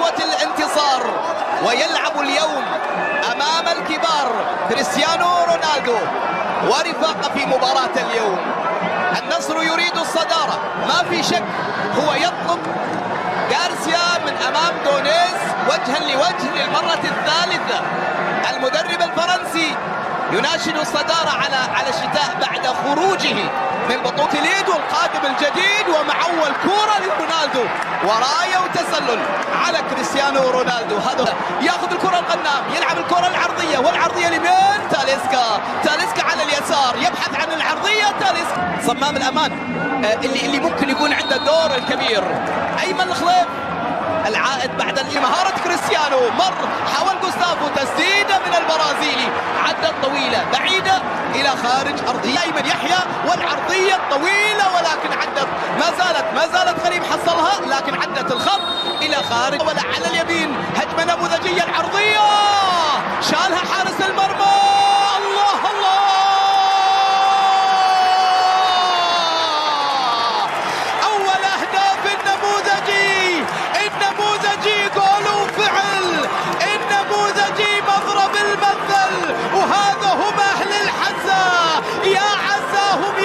غزوة الانتصار، ويلعب اليوم أمام الكبار كريستيانو رونالدو ورفاقه في مباراة اليوم. النصر يريد الصدارة، ما في شك، هو يطلب غارسيا من أمام دونيز وجها لوجه للمرة الثالثة. المدرب الفرنسي يناشد الصدارة على الشتاء بعد خروجه من بطولة اليد، والقادم الجديد ومع أول كورة لرونالدو وراية وتسلل على كريستيانو رونالدو. هذا ياخذ الكرة القنام، يلعب الكرة العرضية، والعرضية اليمين تاليسكا على اليسار يبحث عن العرضية. تاليسكا صمام الأمان اللي ممكن يكون عنده الدور الكبير. أيمن الخليف العائد بعد مهارة كريستيانو، حاول جوستافو تسديدة من البرازيلي، عدت طويلة بعيدة إلى خارج أرضية أيمن يحيى، والعرضية الطويلة ولكن عدت ما زالت غريب حصلها، لكن عدت الخط إلى خارج. ولا على اليمين هجمة نموذجية، العرضية شالها حارس المرمى. الله الله، أول أهداف النموذجي جول وفعل، النموذجي مضرب المثل، وهذا هم أهل الحسا. يا عساهم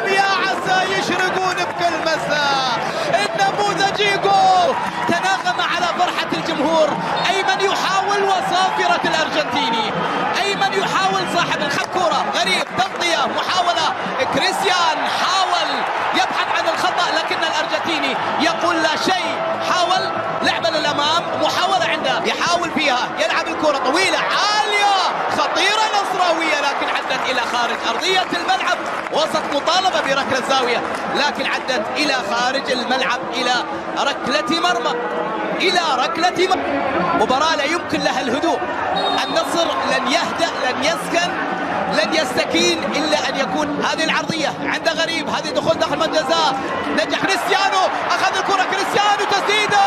يا عسى يشرقون بكل مساء. النموذجي جول تناغم على فرحة الجمهور. أيمن يحاول وصافرة الأرجنتيني، أيمن يحاول صاحب الكرة، غريب تغطية، محاولة، كريستيان حاول يبحث عن الخطأ لكن الأرجنتيني يقول لا شيء. حاول لعبة للأمام، محاولة عنده يحاول فيها، يلعب الكرة طويلة عالية خطيرة نصراوية لكن عدت إلى خارج أرضية الملعب. وسط مطالبة بركلة زاوية لكن عدت إلى خارج الملعب، إلى ركلة مرمى، مباراة لا يمكن لها الهدوء. النصر لن يهدأ، لن يسكن، لن يستكين إلا أن يكون هذه العرضية عند غريب، هذه دخول داخل الجزاء، نجح كريستيانو، أخذ الكرة كريستيانو، تسديدة،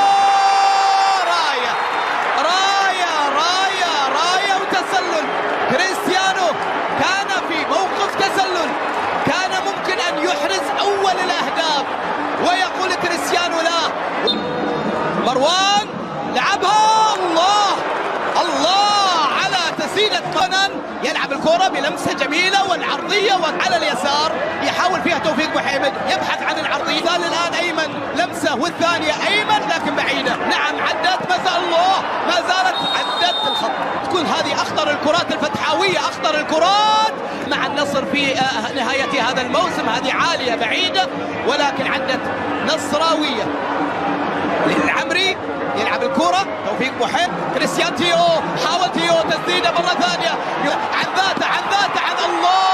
راية وتسلل. كريستيانو كان في موقف تسلل، كان ممكن أن يحرز أول الأهداف، ويقول كريستيانو لا. مروان لعبها، الله على تسديدة فنان، يلعب الكرة بلمسة جميلة والعرضية وعلى اليسار يحاول فيها توفيق محمد، يبحث عن العرضية. الآن أيمن لمسة والثانية أيمن لكن بعيدة. نعم عدت، ما زالت عدت الخط. تكون هذه أخطر الكرات الفتحاوية، أخطر الكرات مع النصر في نهاية هذا الموسم. هذه عالية بعيدة ولكن عدت نصراوية. للعمري يلعب الكرة، توفيق محب، كريستيان تيو، حاول تيو تسديده مرة ثانية عن ذاته عن الله.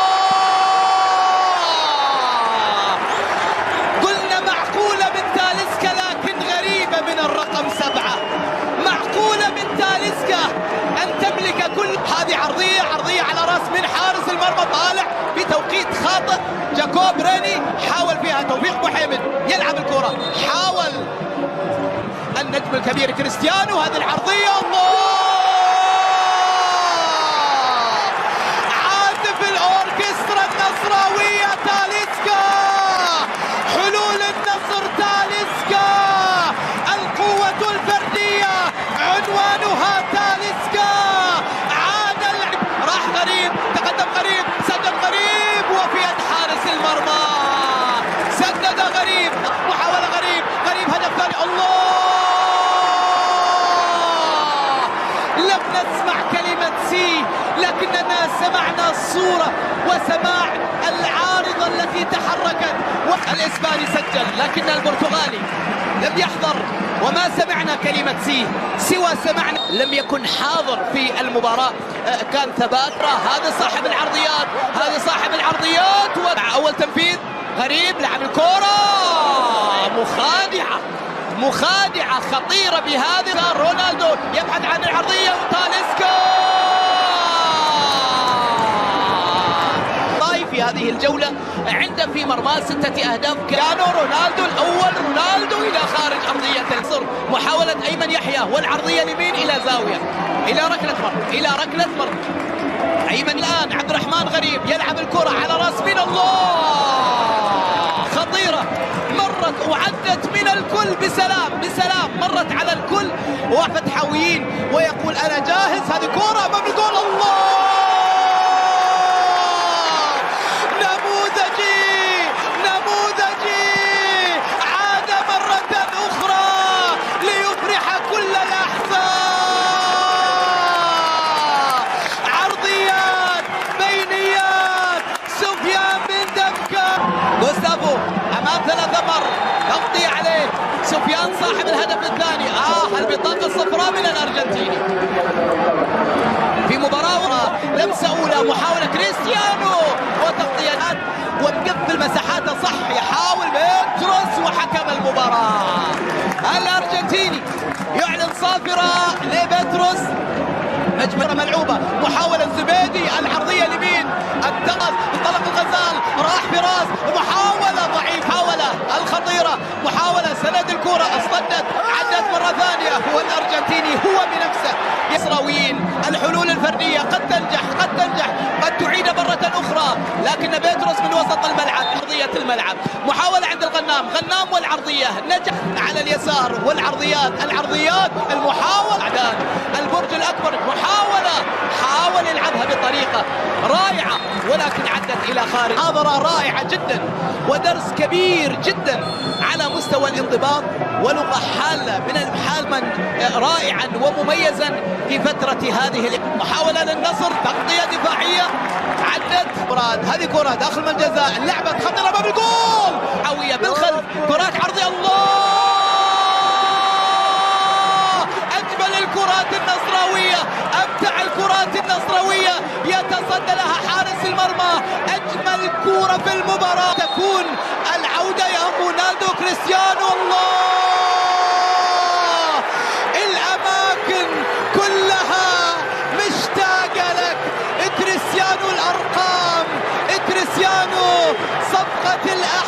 قلنا معقولة من تاليسكا لكن غريبة من الرقم 7. معقولة من تاليسكا أن تملك كل هذه عرضية على رأس من حارس المرمى، طالع بتوقيت خاطئ. جاكوب ريني حاول فيها، توفيق محمد يلعب الكرة، حاول النجم الكبير كريستيانو، هذه العرضية، الله، عازف الأوركسترا النصراوية تاليسكا، حلول النصر تاليسكا، القوة الفردية عنوانها تاليسكا. عاد راح غريب، تقدم غريب، سدد غريب وفي يد حارس المرمى، سدد غريب، محاولة غريب هدف ثاني. الله، لم نسمع كلمة سي لكننا سمعنا الصورة وسماع العارضة التي تحركت. الإسباني سجل لكن البرتغالي لم يحضر وما سمعنا كلمة سي، سوى سمعنا لم يكن حاضر في المباراة. كان ثبات. هذا صاحب العرضيات، وأول تنفيذ غريب، لعب الكرة، مخادعة خطيرة بهذه. رونالدو يبحث عن العرضية وتاليسكا. في هذه الجولة عنده في مرماه 6 أهداف. كانوا رونالدو الأول، رونالدو إلى خارج أرضية النصر. محاولة أيمن يحيى والعرضية اليمين إلى زاوية، إلى ركلة مرمى. أيمن الآن عبد الرحمن غريب يلعب الكرة على راس من الله، خطيرة، مرت وعدت خرجت من الكل بسلام مرت على الكل وفتحويين ويقول أنا جاهز. هذه كرة أمام الجول، الله نموذجي عاد مرة أخرى ليفرح كل الأحزاب. عرضيات بينيات سفيان بن دبكة، غوستافو أمام 3 مر، تغطية عليه سفيان صاحب الهدف الثاني. البطاقة الصفراء من الأرجنتيني في مباراة لمسة أولى، محاولة كريستيانو وتغطيات ومقفل مساحاته صح، يحاول بيتروس وحكم المباراة الأرجنتيني يعلن صافرة لبيتروس. مجمرة ملعوبة، محاولة الزبيدي، العرضية اليمين، انطلق الغزال، راح براس، محاولة ضعيف، محاولة الخطيرة، محاولة سند الكرة، اصطدت، عدت مرة ثانية، والأرجنتيني هو بنفسه. يسراويين الحلول الفردية قد تنجح قد تعيد مرة أخرى، لكن بيتروس من وسط الملعب، أرضية الملعب، محاولة عند غنام والعرضية نجح على اليسار، والعرضيات المحاولة عدان البرج الأكبر، حاول يلعبها بطريقة رائعة ولكن عدت إلى خارج. محاضرة رائعة جدا ودرس كبير جدا على مستوى الانضباط ولغة حالة من رائعا ومميزا في فترة هذه. محاولة للنصر، تغطية دفاعية، عدت مراد، هذه كرة داخل من الجزاء، اللعبة خطيرة أمام الجول، عوية بالخلف، كرات عرضية، الله أجمل الكرات النصراوية، أمتع الكرات النصراوية يتصدى لها حارس المرمى. أجمل كرة في المباراة تكون العودة يا رونالدو كريستيانو، الله الأماكن كلها مشتاقة لك كريستيانو، الأرقام كريستيانو، صفقة الأهلي.